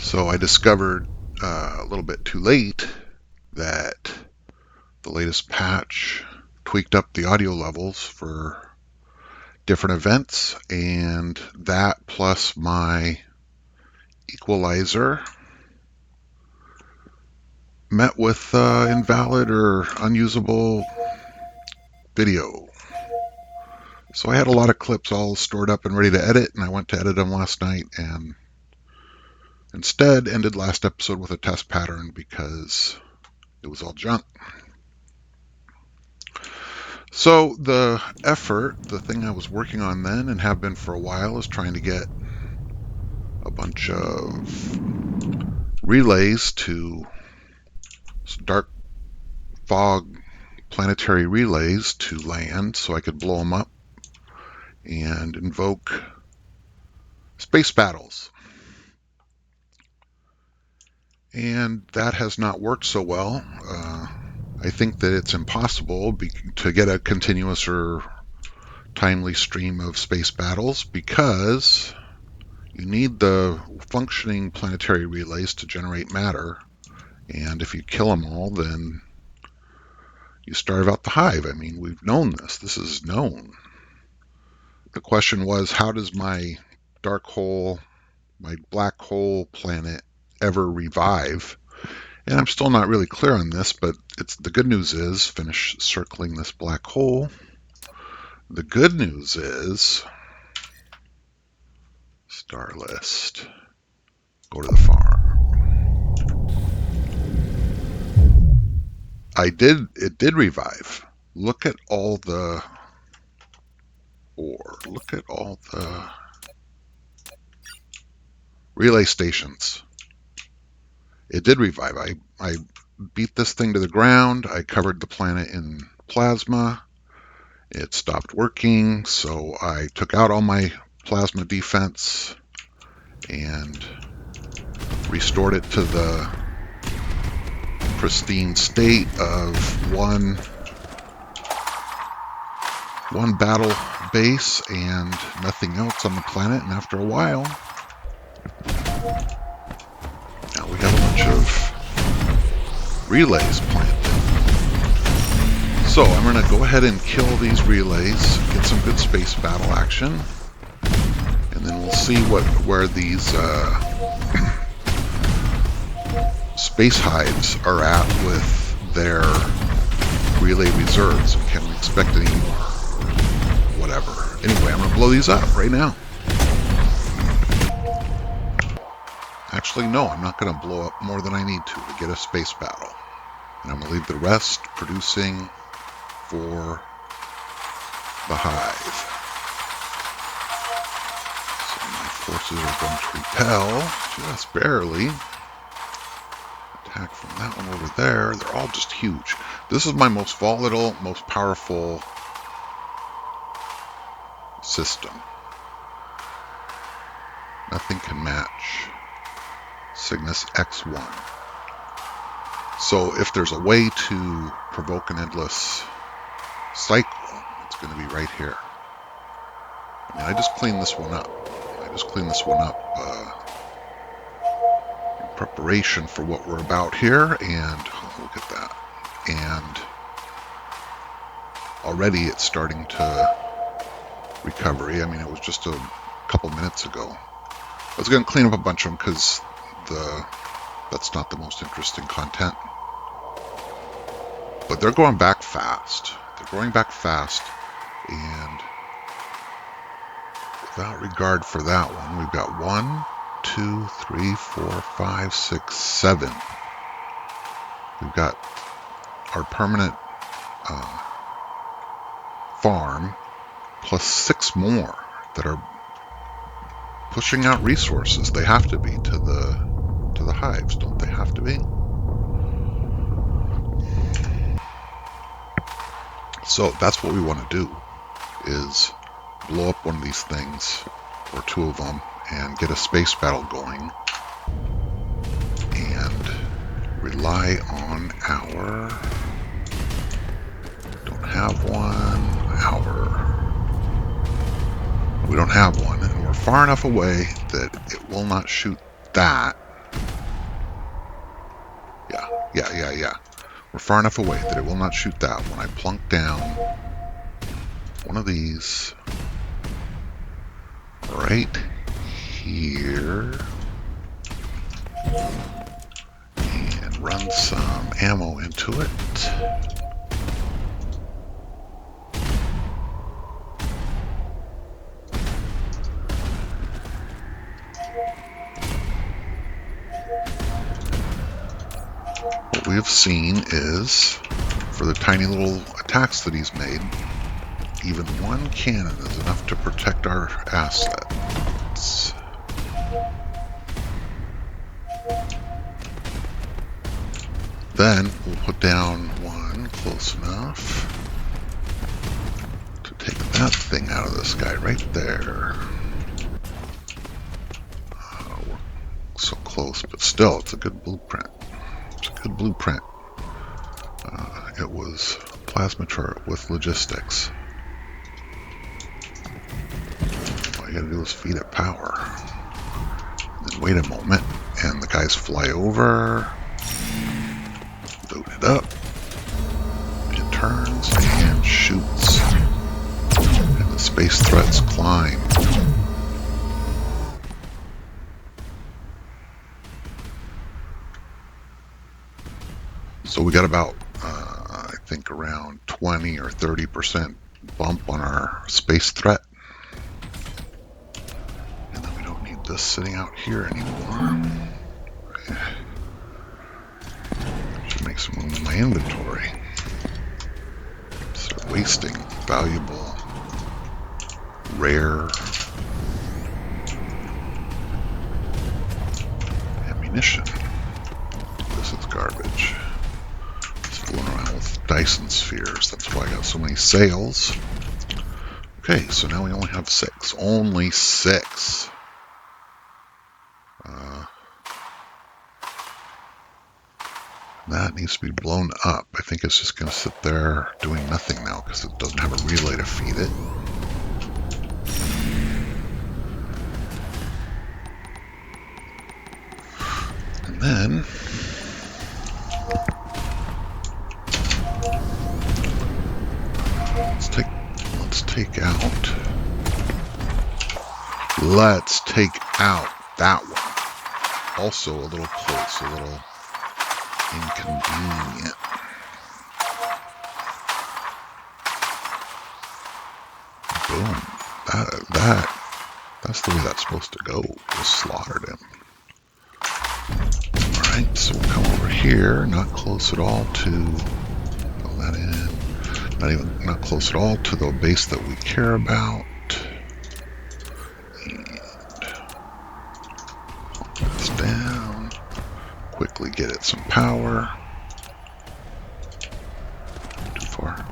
So I discovered a little bit too late that the latest patch tweaked up the audio levels for different events, and that plus my equalizer met with invalid or unusable video. So I had a lot of clips all stored up and ready to edit, and I went to edit them last night and instead ended last episode with a test pattern because it was all junk. So the effort, the thing I was working on then and have been for a while, is trying to get a bunch of relays to dark fog planetary relays to land so I could blow them up and invoke space battles. And that has not worked so well. I think that it's impossible to get a continuous or timely stream of space battles because you need the functioning planetary relays to generate matter. And if you kill them all, then you starve out the hive. I mean, we've known this. This is known. The question was, how does my dark hole, my black hole planet ever revive? And I'm still not really clear on this, but the good news is, finish circling this black hole. The good news is, star list, go to the farm. It did revive. Look at all the ore. Look at all the relay stations. It did revive. I beat this thing to the ground. I covered the planet in plasma. It stopped working, so I took out all my plasma defense and restored it to the pristine state of one battle base and nothing else on the planet. And after a while, now we have a bunch of relays planted. So I'm going to go ahead and kill these relays, get some good space battle action, and then we'll see where these space hives are at with their relay reserves. Can we expect any more? Whatever. Anyway, I'm going to blow these up right now. Actually, no, I'm not going to blow up more than I need to get a space battle. And I'm going to leave the rest producing for the hive. So my forces are going to repel, just barely. Attack from that one over there. They're all just huge. This is my most volatile, most powerful system. Nothing can match Cygnus X1. So if there's a way to provoke an endless cycle, it's going to be right here. I mean, I just cleaned this one up. In preparation for what we're about here, and look at that. And already it's starting to recovery. I mean, it was just a couple minutes ago. I was going to clean up a bunch of them because that's not the most interesting content. But they're going back fast. And without regard for that one, we've got 1, 2, 3, 4, 5, 6, 7. We've got our permanent farm plus 6 more that are pushing out resources. They have to be to the hives, don't they have to be? So that's what we want to do, is blow up one of these things, or 2 of them, and get a space battle going, and rely on our, we don't have one, and we're far enough away that it will not shoot that. Yeah. We're far enough away that it will not shoot that when I plunk down one of these right here and run some ammo into it. What we have seen is, for the tiny little attacks that he's made, even one cannon is enough to protect our assets. Then we'll put down one close enough to take that thing out of the sky right there. We're so close, but still, it's a good blueprint. It's a good blueprint. It was plasma turret with logistics. All you gotta do is feed it power. Then wait a moment, and the guys fly over, load it up, it turns and shoots, and the space threats climb. So we got about, I think around 20 or 30% bump on our space threat. And then we don't need this sitting out here anymore. Should make some room in my inventory. Start wasting valuable, rare ammunition. This is garbage. Fooling around with Dyson spheres. That's why I got so many sails. Okay, so now we only have 6. Only 6. That needs to be blown up. I think it's just going to sit there doing nothing now because it doesn't have a relay to feed it. And then let's take out that one. Also a little close, a little inconvenient. Boom. That's the way that's supposed to go. Just slaughtered him. Alright, so we'll come over here, not close at all to fill that in. Not close at all to the base that we care about. And put this down. Quickly get it some power. Too far.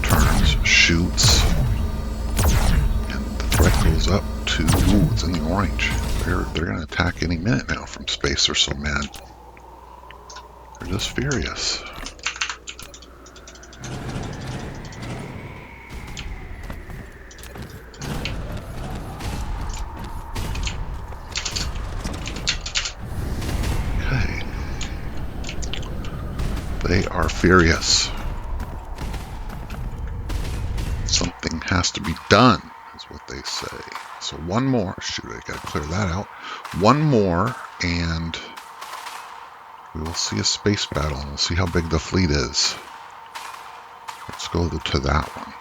Turns, shoots. Goes up to, ooh, it's in the orange. They're going to attack any minute now from space. They're so mad. They're just furious. Okay. They are furious. Something has to be done. What they say. So one more. Shoot, I gotta clear that out. One more, and we will see a space battle, and we'll see how big the fleet is. Let's go to that one.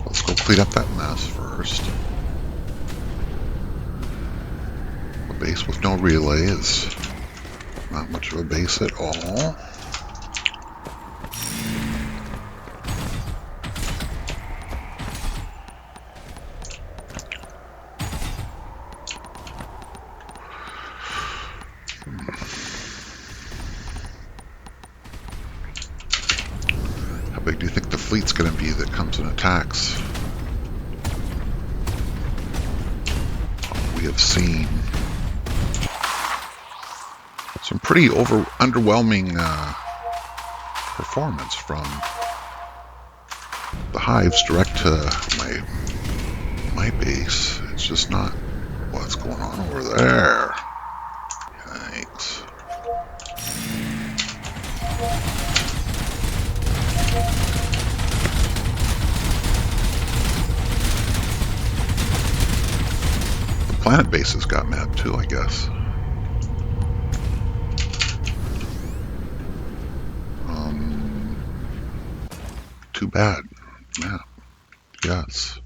Let's go clean up that mess first. A base with no relay is not much of a base at all. How big do you think the fleet's going to be that comes and attacks? We have seen some pretty underwhelming performance from the hives direct to my base. It's just not what's going on over there. Yikes. The planet bases got mad too, I guess. Too bad. Yeah. Yes.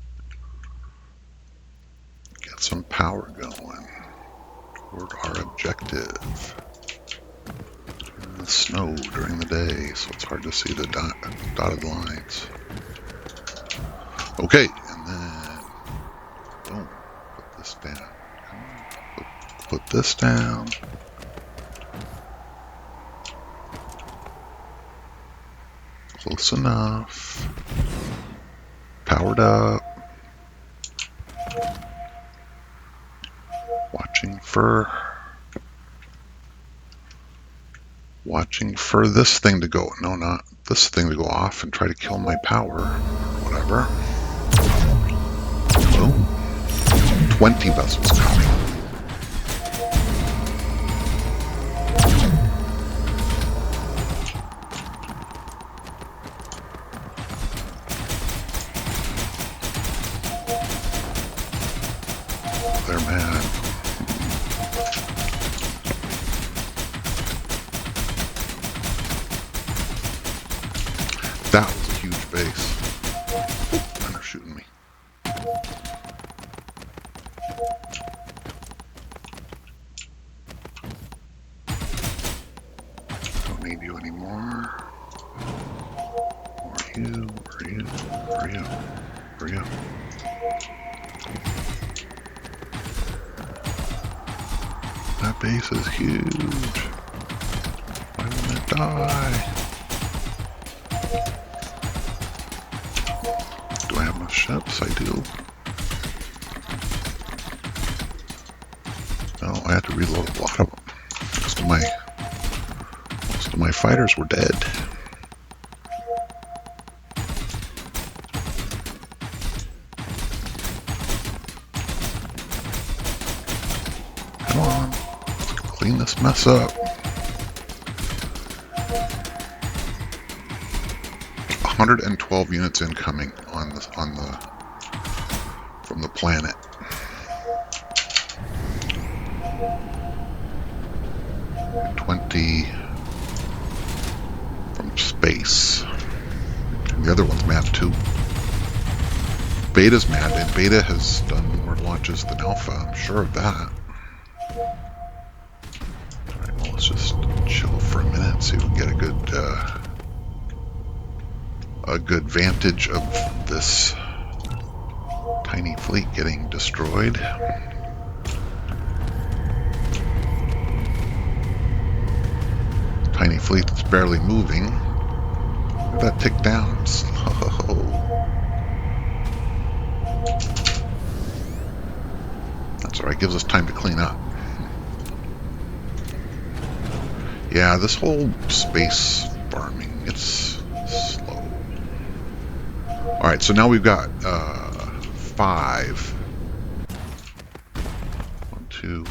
Get some power going toward our objective. The snow during the day, so it's hard to see the dotted lines. Okay, and then boom, put this down. Come on, put this down. Close enough. Powered up. Watching for this thing to go. No, not this thing to go off and try to kill my power. Whatever. Boom. 20 vessels coming. They're mad. That was a huge base. And they're shooting me. Don't need you anymore. Where are you? Where are you? Where are you? Where are you? That base is huge. Why didn't it die? Do I have enough ships? I do. No, I had to reload a lot of them. Most of my fighters were dead. Come on, let's clean this mess up. 112 units incoming from the planet. And 20 from space. And the other one's mad too. Beta's mad, and Beta has done more launches than Alpha. I'm sure of that. Alright, well, let's just chill for a minute and see if we can get a good vantage of this tiny fleet getting destroyed. Tiny fleet that's barely moving. Look at that tick down. Slow. That's alright, gives us time to clean up. Yeah, this whole space farming, it's slow. Alright, so now we've got 5. 1, 2,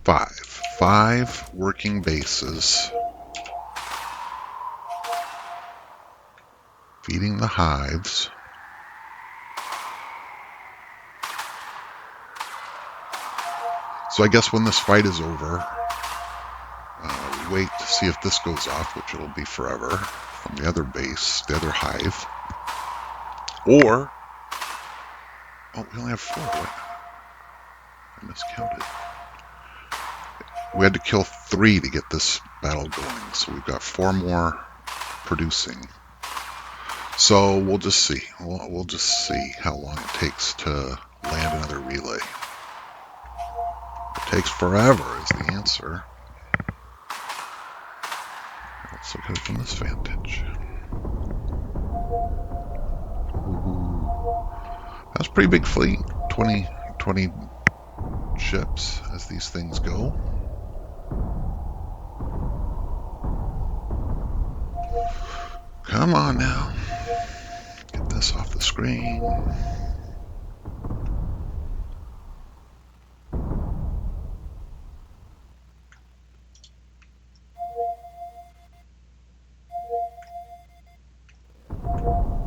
5. 5 working bases. Feeding the hives. So I guess when this fight is over, we wait to see if this goes off, which it'll be forever, from the other base, the other hive. Or, oh, we only have 4. What? I miscounted. We had to kill 3 to get this battle going, so we've got 4 more producing. So we'll just see. We'll just see how long it takes to land another relay. It takes forever is the answer. Let's look at it from this vantage. Ooh. That's a pretty big fleet. 20 ships as these things go. Come on now. Get this off the screen.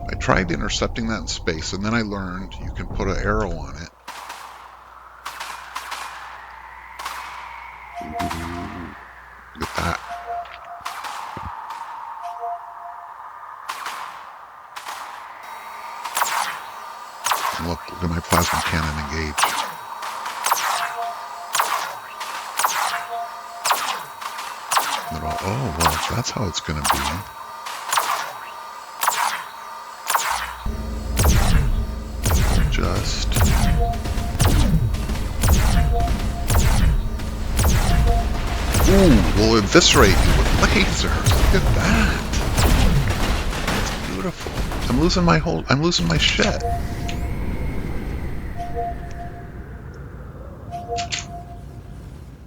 I tried intercepting that in space, and then I learned you can put an arrow on it. Ooh, look at that. And look at my plasma cannon engaged. Oh, well, if that's how it's going to be. Just we'll eviscerate you with lasers. Look at that. It's beautiful. I'm losing my shit.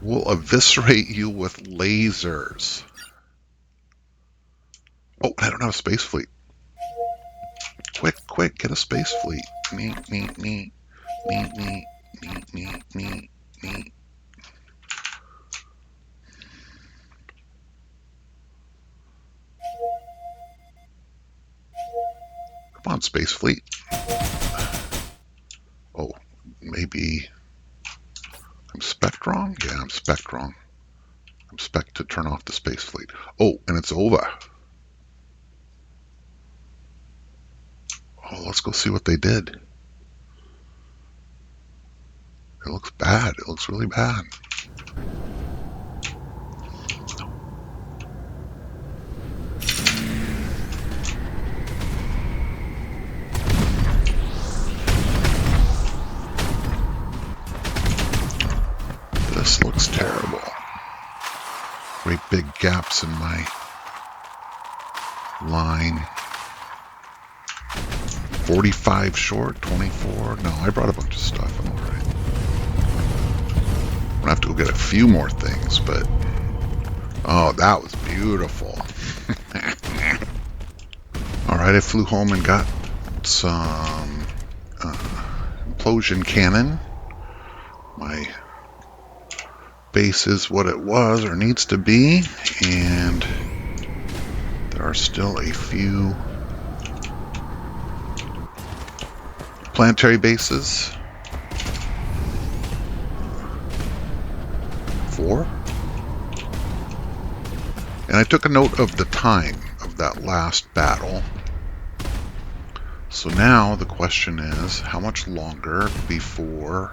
We'll eviscerate you with lasers. Oh, I don't have a space fleet. Quick, get a space fleet. Me. Come on, space fleet. Oh, maybe I'm spec wrong? Yeah, I'm spec wrong. I'm spec to turn off the space fleet. Oh, and it's over. Oh, let's go see what they did. It looks bad. It looks really bad. This looks terrible. Great big gaps in my line. 45 short, 24. No, I brought a bunch of stuff. I'm alright. I'm gonna have to go get a few more things, but oh, that was beautiful. Alright, I flew home and got some implosion cannon. My base is what it was or needs to be, and there are still a few planetary bases. 4. And I took a note of the time of that last battle. So now the question is, how much longer before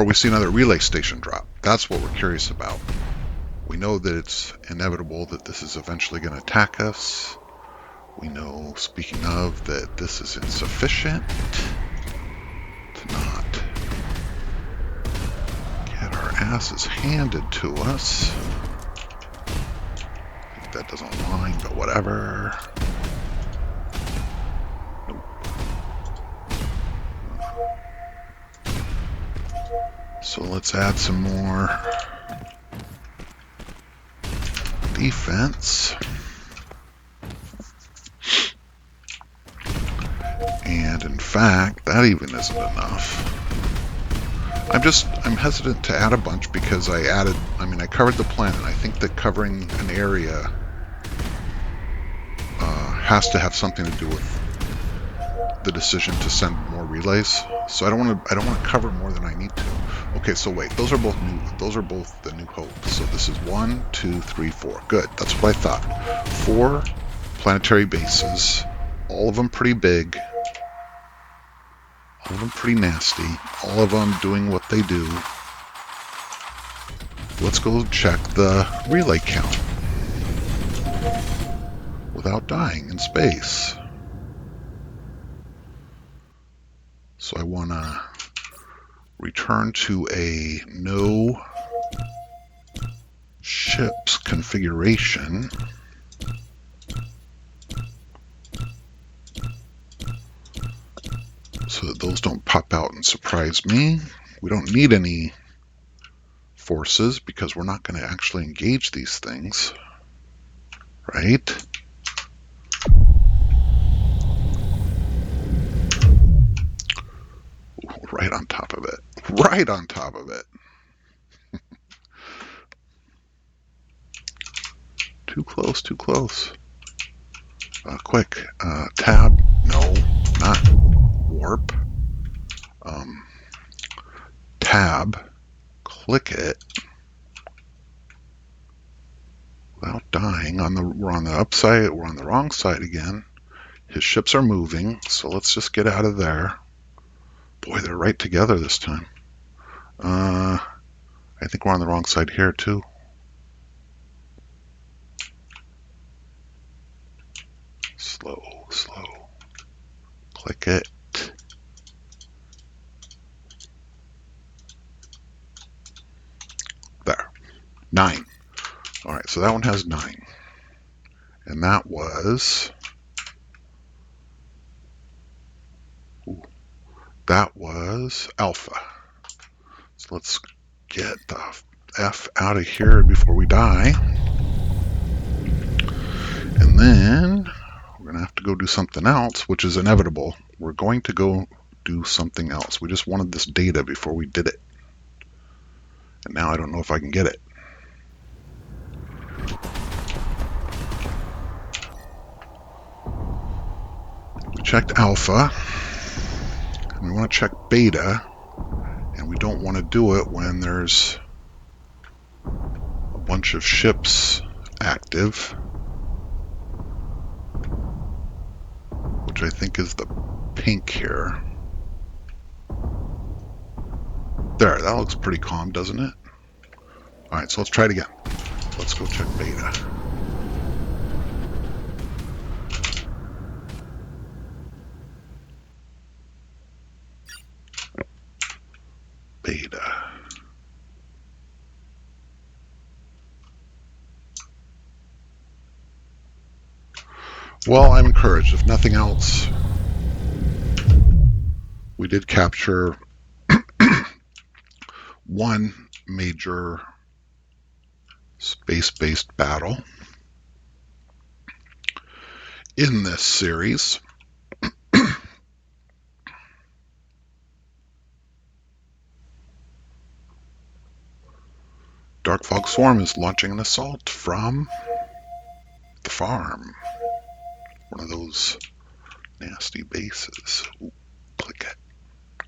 we see another relay station drop? That's what we're curious about. We know that it's inevitable that this is eventually going to attack us. We know, speaking of, that this is insufficient to not get our asses handed to us. I think that doesn't align, but whatever. Nope. So let's add some more defense. And in fact, that even isn't enough. I'm hesitant to add a bunch because I covered the planet. I think that covering an area has to have something to do with the decision to send more relays. So I don't want to cover more than I need to. Okay, so wait, those are both the New Hope. So this is 1, 2, 3, 4. Good, that's what I thought. 4 planetary bases, all of them pretty big. All of them pretty nasty. All of them doing what they do. Let's go check the relay count without dying in space. So I want to return to a no ships configuration. So that those don't pop out and surprise me. We don't need any forces because we're not going to actually engage these things, right? Right on top of it. Right on top of it. Too close, too close. Quick. Tab. No, not warp. Tab. Click it. Without dying. We're on the upside. We're on the wrong side again. His ships are moving, so let's just get out of there. Boy, they're right together this time. I think we're on the wrong side here, too. Slow, slow. Click it. There. 9. All right, so that one has 9. And that was... Ooh, that was alpha. So let's get the F out of here before we die. And then we're going to have to go do something else, which is inevitable. We're going to go do something else. We just wanted this data before we did it. And now I don't know if I can get it. We checked alpha. And we want to check beta. And we don't want to do it when there's a bunch of ships active, which I think is the pink here. There, that looks pretty calm, doesn't it? Alright, so let's try it again. Let's go check beta. Beta. Well, I'm encouraged. If nothing else, we did capture one major space-based battle in this series. Dark Fog Swarm is launching an assault from the farm. One of those nasty bases. Ooh, click it.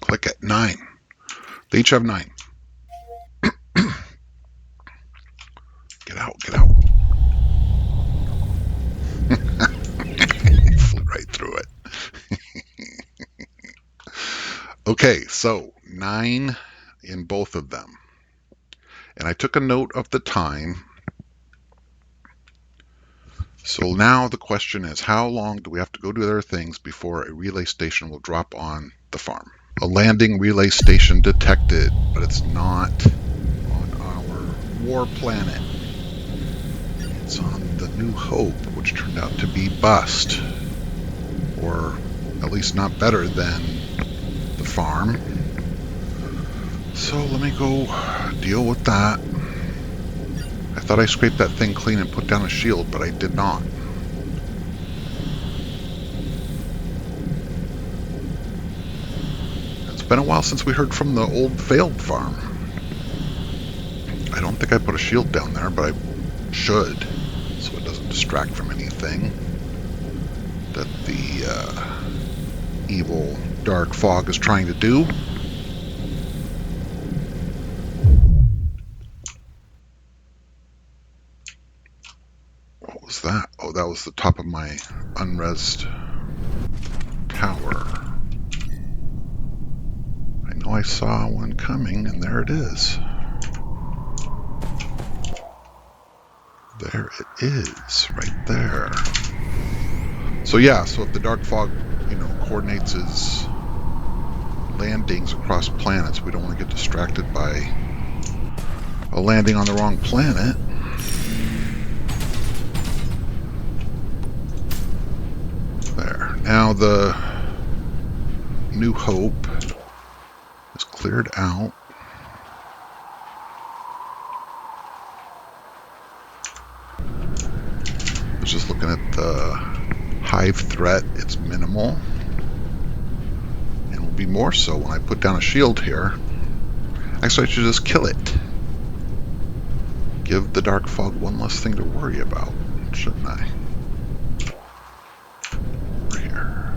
Click it. 9. They each have 9. Get out, get out. Flew right through it. Okay, so 9 in both of them. And I took a note of the time. So now the question is, how long do we have to go do other things before a relay station will drop on the farm? A landing relay station detected, but it's not on our war planet. It's on the New Hope, which turned out to be bust, or at least not better than the farm. So let me go deal with that. I thought I scraped that thing clean and put down a shield, but I did not. It's been a while since we heard from the old failed farm. I don't think I put a shield down there, but I should, so it doesn't distract from anything that the evil Dark Fog is trying to do. What was that? Oh, that was the top of my unresed tower. I know I saw one coming, and there it is. There it is, right there. So yeah, so if the Dark Fog, coordinates his landings across planets, we don't want to get distracted by a landing on the wrong planet. There. Now the New Hope is cleared out. looking at the hive threat, it's minimal. And will be more so when I put down a shield here. Actually, I should just kill it. Give the dark fog one less thing to worry about, shouldn't I? Over here.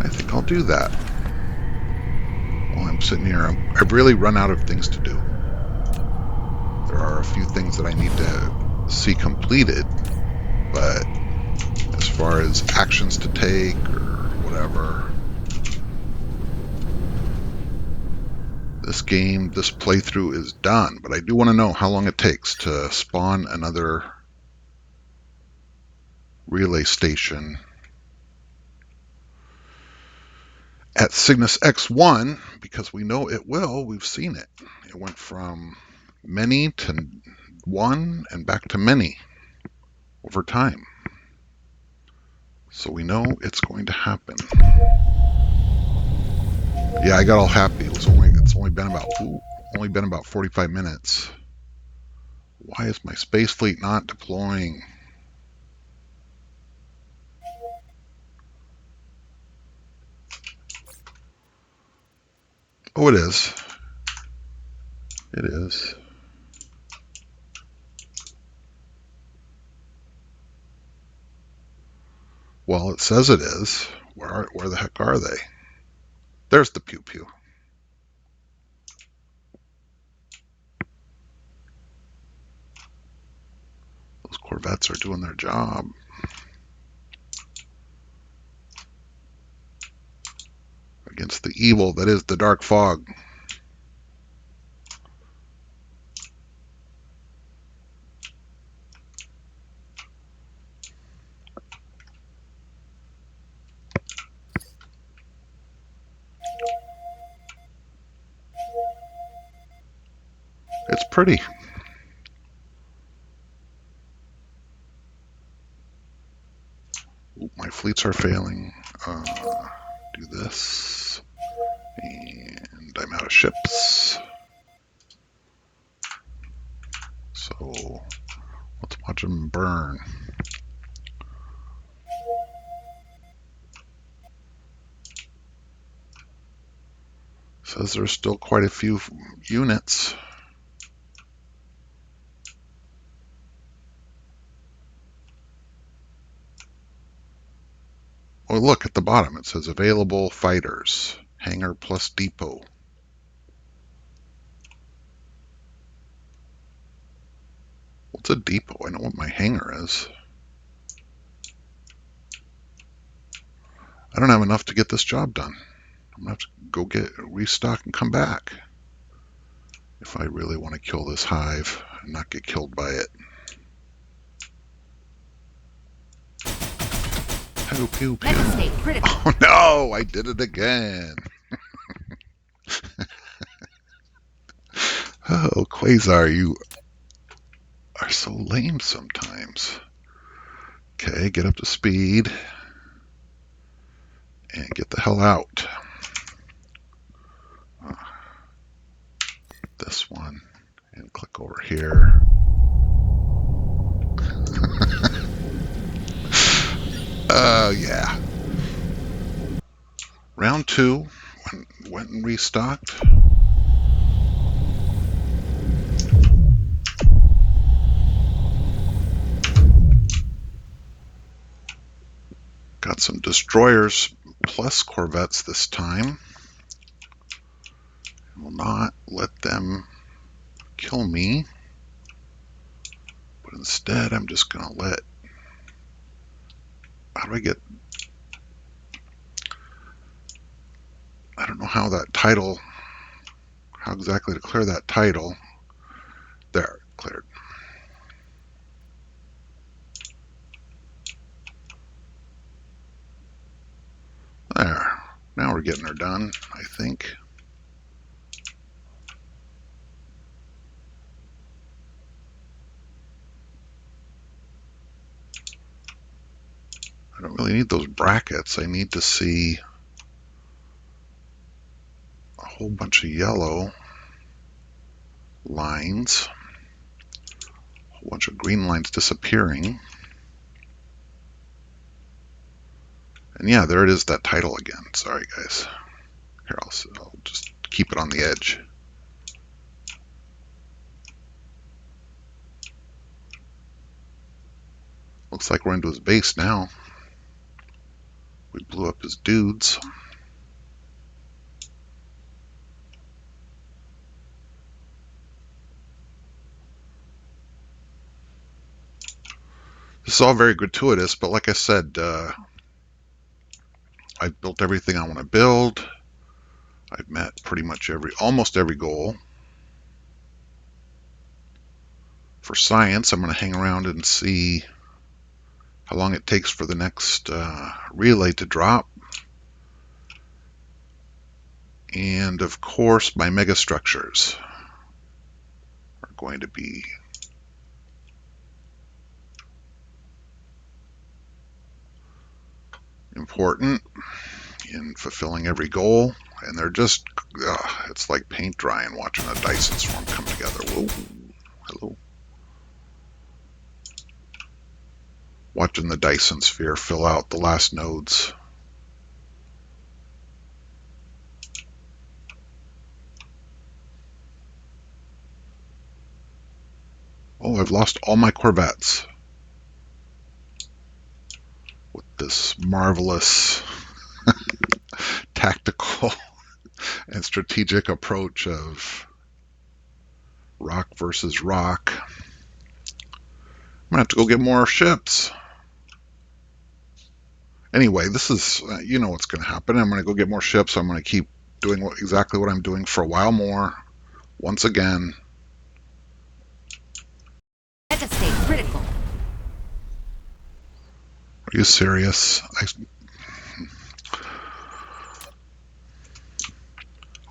I think I'll do that. While I'm sitting here, I've really run out of things to do. There are a few things that I need to see completed, but as far as actions to take or whatever, this playthrough is done. But I do want to know how long it takes to spawn another relay station at Cygnus X1, because we know it will. We've seen it. It went from many to one and back to many over time. So we know it's going to happen. Yeah, I got all happy. It's only been about 45 minutes. Why is my space fleet not deploying? Oh, it is. It is. Well, it says it is. Where the heck are they? There's the pew pew. Those Corvettes are doing their job. Against the evil that is the dark fog. It's pretty. Ooh, my fleets are failing. Do this. And I'm out of ships. So let's watch them burn. Says there's still quite a few units. Oh, look at the bottom. It says available fighters. Hangar plus depot. What's a depot? I know what my hangar is. I don't have enough to get this job done. I'm going to have to go get restock and come back if I really want to kill this hive and not get killed by it. Pew, pew, pew. Oh no, I did it again. Oh, Quasar, you are so lame sometimes. Okay, get up to speed and get the hell out. This one and click over here. Yeah. Round 2 went and restocked. Got some destroyers plus corvettes this time. Will not let them kill me, but instead I'm just going to let... How do I get... I don't know how that title... How exactly to clear that title. There, cleared. There. Now we're getting her done, I think. I don't really need those brackets. I need to see a whole bunch of yellow lines A bunch of green lines disappearing. And yeah, there it is, that title again. Sorry, guys. Here, I'll just keep it on the edge. Looks like we're into his base now. We blew up his dudes. This is all very gratuitous, but like I said, I've built everything I want to build. I've met pretty much almost every goal. For science, I'm going to hang around and see how long it takes for the next relay to drop. And of course, my megastructures are going to be important in fulfilling every goal. And they're just, it's like paint drying watching a Dyson swarm come together. Whoa, hello. Watching the Dyson sphere fill out the last nodes. Oh, I've lost all my Corvettes with this marvelous tactical and strategic approach of rock versus rock. I'm gonna have to go get more ships. Anyway, this is, you know what's gonna happen. I'm gonna go get more ships. I'm gonna keep doing exactly what I'm doing for a while more. Once again. Stay critical. Are you serious? I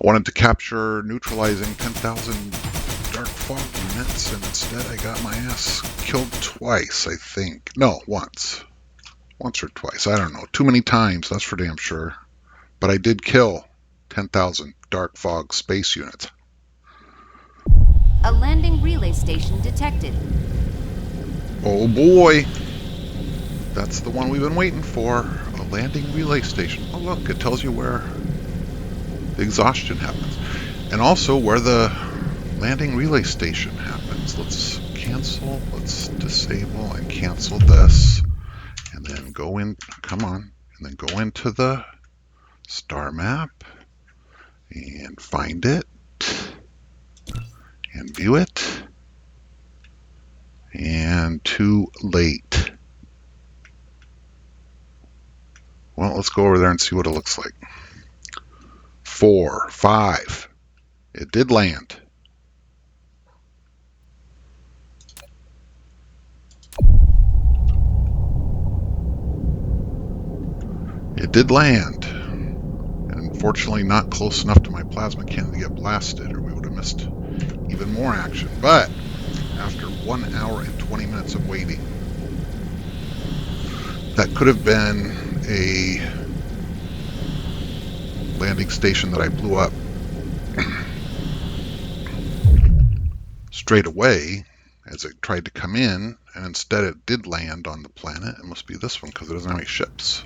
wanted to capture neutralizing 10,000 dark fog units, and instead I got my ass killed twice, I think. No, once. Once or twice. I don't know. Too many times, that's for damn sure. But I did kill 10,000 dark fog space units. A landing relay station detected. Oh boy! That's the one we've been waiting for. A landing relay station. Oh look, it tells you where the exhaustion happens. And also where the landing relay station happens. Let's cancel, let's disable and cancel this. And then go in, come on, and then go into the star map and find it and view it. And too late. Well, let's go over there and see what it looks like. 4, 5. It did land. It did land. And unfortunately not close enough to my plasma cannon to get blasted, or we would have missed even more action. But after 1 hour and 20 minutes of waiting, that could have been a landing station that I blew up straight away as it tried to come in, and instead it did land on the planet. It must be this one because it doesn't have any ships.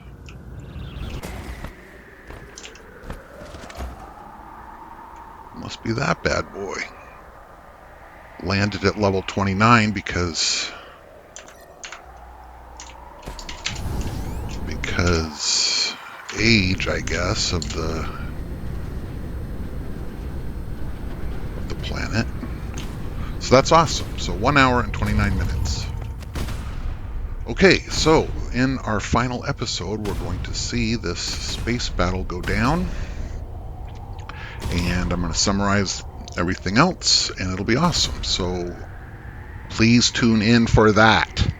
It must be that bad boy. Landed at level 29 because age, I guess, of the planet. So that's awesome. So 1 hour and 29 minutes. Okay, so in our final episode, we're going to see this space battle go down. And I'm going to summarize everything else, and it'll be awesome. So please tune in for that.